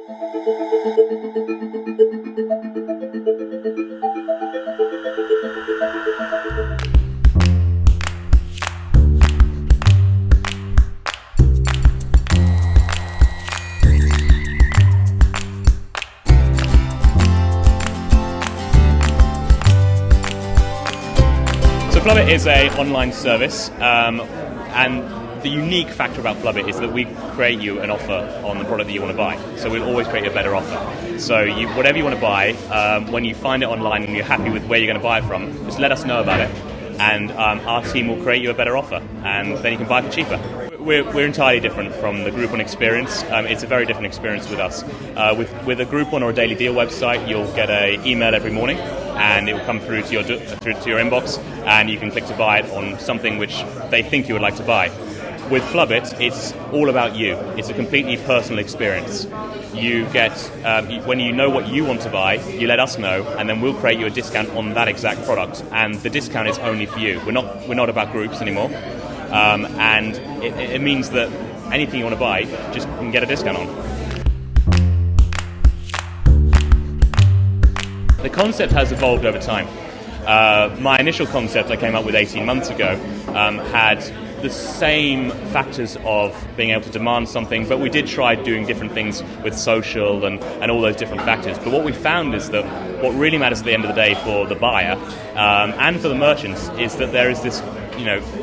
So Flubit is an online service, and the unique factor about Flubit is that we create you an offer on the product that you want to buy. So we'll always create you a better offer. So whatever you want to buy, when you find it online and you're happy with where you're going to buy it from, just let us know about it, and our team will create you a better offer, and then you can buy for cheaper. We're entirely different from the Groupon experience. It's a very different experience with us. With a Groupon or a Daily Deal website, you'll get an email every morning, and it will come through to your inbox, and you can click to buy it on something which they think you would like to buy. With Flubit, it's all about you. It's a completely personal experience. You get when you know what you want to buy, you let us know, and then we'll create you a discount on that exact product. And the discount is only for you. We're not about groups anymore, and it means that anything you want to buy, just can get a discount on. The concept has evolved over time. My initial concept I came up with 18 months ago had the same factors of being able to demand something, but we did try doing different things with social and all those different factors. But what we found is that what really matters at the end of the day for the buyer and for the merchants is that there is this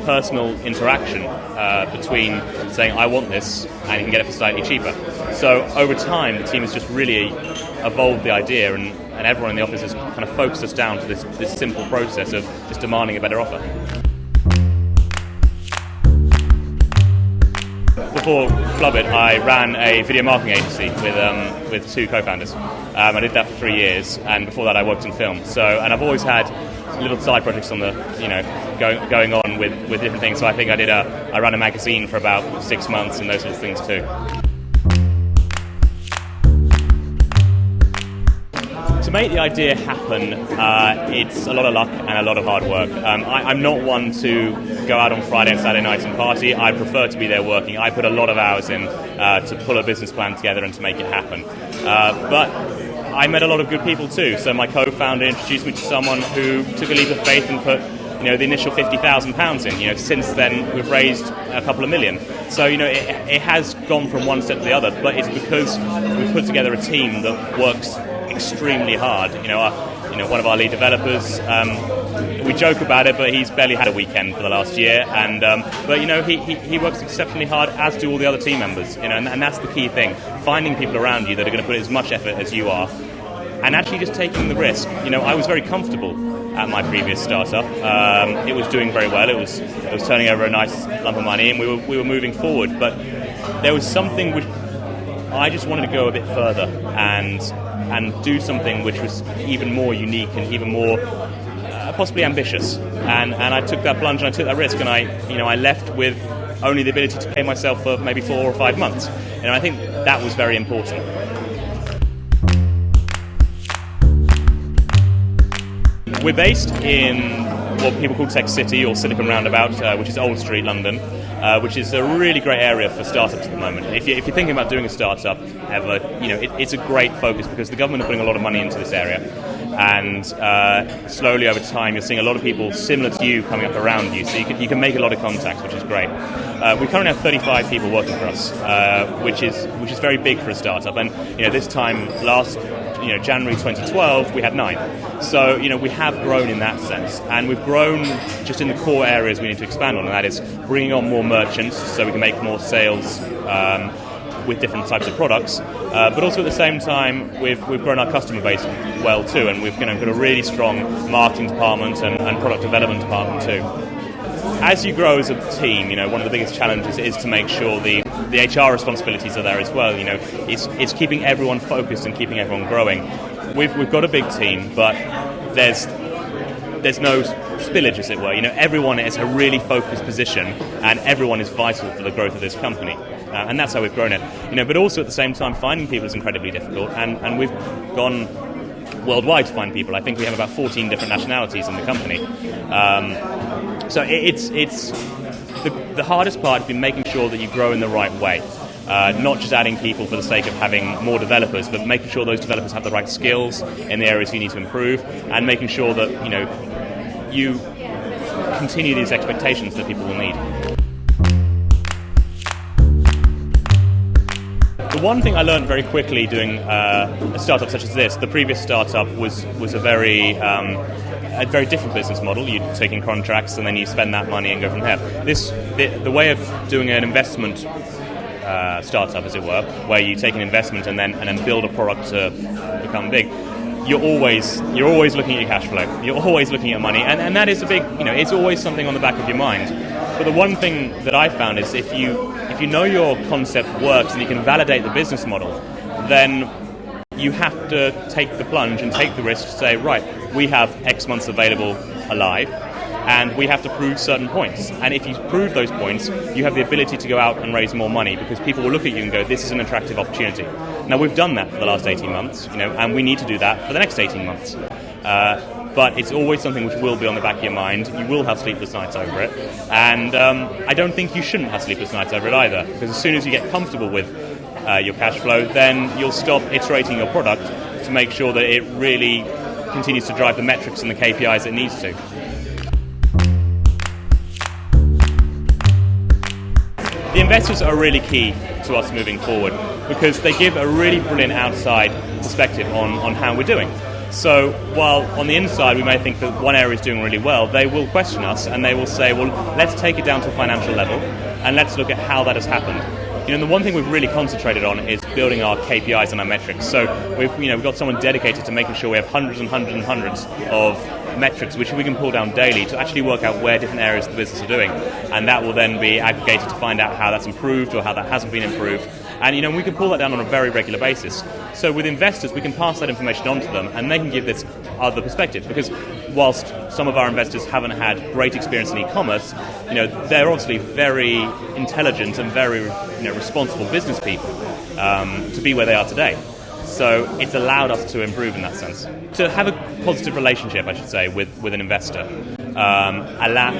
personal interaction between saying, I want this, and you can get it for slightly cheaper. So over time, the team has just really evolved the idea, and everyone in the office has kind of focused us down to this simple process of just demanding a better offer. Before Flubit, I ran a video marketing agency with two co-founders. I did that for 3 years, and before that I worked in film. And I've always had little side projects on the going on with different things. So I think I ran a magazine for about 6 months and those sorts of things too. To make the idea happen, it's a lot of luck and a lot of hard work. I'm not one to go out on Friday and Saturday nights and party. I prefer to be there working. I put a lot of hours in to pull a business plan together and to make it happen. But I met a lot of good people too. So my co-founder introduced me to someone who took a leap of faith and put the initial £50,000 in. Since then we've raised a couple of million. So it has gone from one step to the other, but it's because we've put together a team that works extremely hard. One of our lead developers, we joke about it, but he's barely had a weekend for the last year, but he works exceptionally hard, as do all the other team members, and that's the key thing, finding people around you that are going to put as much effort as you are, and actually just taking the risk. I was very comfortable at my previous startup. It was doing very well. It was turning over a nice lump of money, and we were moving forward, but there was something which I just wanted to go a bit further and do something which was even more unique and even more possibly ambitious. And I took that plunge and I took that risk, and I left with only the ability to pay myself for maybe 4 or 5 months. And I think that was very important. We're based in what people call Tech City or Silicon Roundabout, which is Old Street, London, which is a really great area for startups at the moment. If you're thinking about doing a startup ever, it's a great focus because the government are putting a lot of money into this area, and slowly over time you're seeing a lot of people similar to you coming up around you, so you can make a lot of contacts, which is great. We currently have 35 people working for us, which is very big for a startup, and this time last January 2012 we had 9. So we have grown in that sense, and we've grown just in the core areas we need to expand on, and that is bringing on more merchants so we can make more sales with different types of products, but also at the same time we've grown our customer base well too, and we've got a really strong marketing department and product development department too. As you grow as a team, one of the biggest challenges is to make sure the HR responsibilities are there as well. It's keeping everyone focused and keeping everyone growing. We've got a big team, but there's no spillage, as it were. Everyone is a really focused position, and everyone is vital for the growth of this company. And that's how we've grown it. But also at the same time, finding people is incredibly difficult, and we've gone worldwide to find people. I think we have about 14 different nationalities in the company. So it's the hardest part has been making sure that you grow in the right way. not just adding people for the sake of having more developers, but making sure those developers have the right skills in the areas you need to improve, and making sure that you continue these expectations that people will need. The one thing I learned very quickly doing a startup such as this, the previous startup was a very different business model. You take in contracts and then you spend that money and go from there. The way of doing an investment startup, as it were, where you take an investment and then build a product to become big. You're always looking at your cash flow. You're always looking at money, and that is a big, it's always something on the back of your mind. But the one thing that I found is if you know your concept works and you can validate the business model, then you have to take the plunge and take the risk to say, right, we have X months available alive, and we have to prove certain points. And if you prove those points, you have the ability to go out and raise more money, because people will look at you and go, this is an attractive opportunity. Now, we've done that for the last 18 months, and we need to do that for the next 18 months. But it's always something which will be on the back of your mind. You will have sleepless nights over it. And I don't think you shouldn't have sleepless nights over it either, because as soon as you get comfortable with your cash flow, then you'll stop iterating your product to make sure that it really continues to drive the metrics and the KPIs it needs to. The investors are really key to us moving forward, because they give a really brilliant outside perspective on how we're doing. So while on the inside we may think that one area is doing really well, they will question us and they will say, well, let's take it down to a financial level and let's look at how that has happened. The one thing we've really concentrated on is building our KPIs and our metrics. So we've got someone dedicated to making sure we have hundreds and hundreds and hundreds of metrics which we can pull down daily to actually work out where different areas of the business are doing, and that will then be aggregated to find out how that's improved or how that hasn't been improved. And we can pull that down on a very regular basis. So with investors, we can pass that information on to them, and they can give this other perspective. Because whilst some of our investors haven't had great experience in e-commerce, they're obviously very intelligent and very responsible business people to be where they are today. So it's allowed us to improve in that sense. To have a positive relationship, I should say, with an investor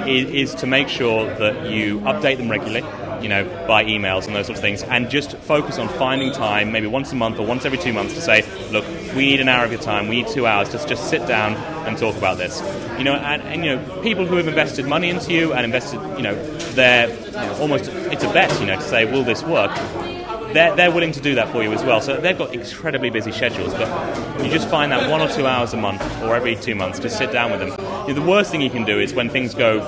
is to make sure that you update them regularly, by emails and those sorts of things, and just focus on finding time, maybe once a month or once every 2 months, to say, look, we need an hour of your time, we need 2 hours, just sit down and talk about this. And people who have invested money into you and invested, they're almost, it's a bet, to say, will this work? They're willing to do that for you as well. So they've got incredibly busy schedules, but you just find that 1 or 2 hours a month or every 2 months, just sit down with them. The worst thing you can do is when things go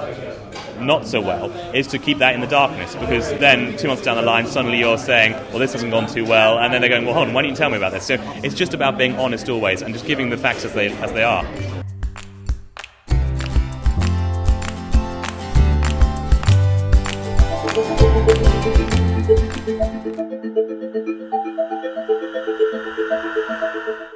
not so well, is to keep that in the darkness, because then 2 months down the line, suddenly you're saying, well, this hasn't gone too well, and then they're going, well, hold on, why don't you tell me about this? So it's just about being honest always and just giving the facts as they are.